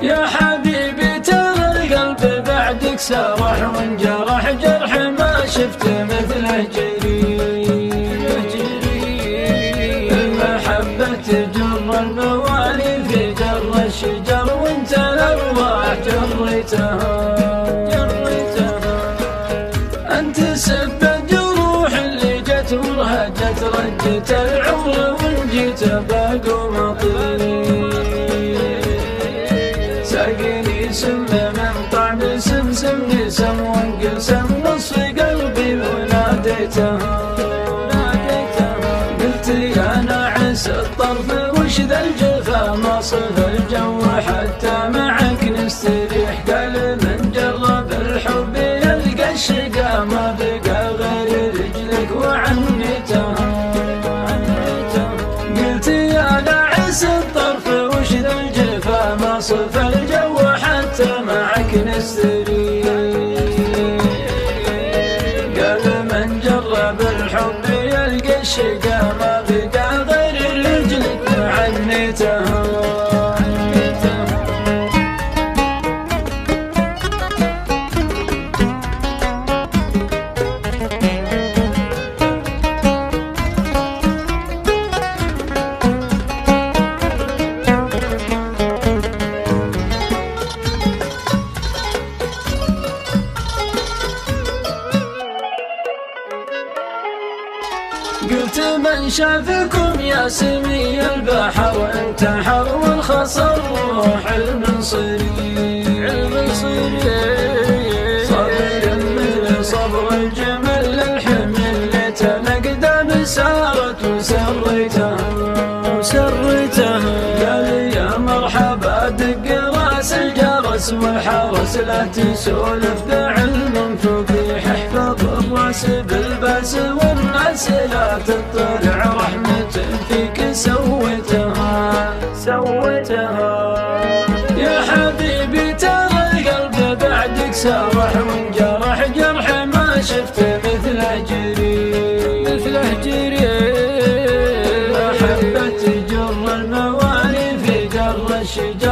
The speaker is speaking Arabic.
يا حبيبي ترى القلب بعدك سرح وانجرح جرح ما شفت مثله جري. المحبة تجر الموالي في جر الشجر وانت الارواح جريتها. انت سب الجروح اللي جت ورهجت رجت العمر وان جيت باقو مطير. ساقني سم من طعم سمسمني سم وانقسم نصف قلبي وناديتها. قلت يا ناعس الطرف وش ذا الجفا ما صف الجو حتى معك نستريح. قال من جرب الحب يلقى الشقا ما بقى غير رجلك وعنيتها. قلت يا ناعس الطرف وش ذا الجفا ما صف الجو حتى معك نستريح. قال من جرب الحب يلقى الشقا ما بقى غير رجلك وعنيتها. قلت من شافكم يا سمي البحر انتحر والخصر روح المنصري. صبر مثل صبر الجمل للحمل اللي تنقدم سارت وسريتها. قال يا مرحبا دق راس الجرس والحرس لا تسولف بعلم فضيح. احفظ الراس بالباس والناس لا تطلع رحمة فيك سويتها. يا حبيبي ترى القلب بعدك سرح وانجرح جرح ما شفت مثله جري. محبة تجر الموالي في جر الشجر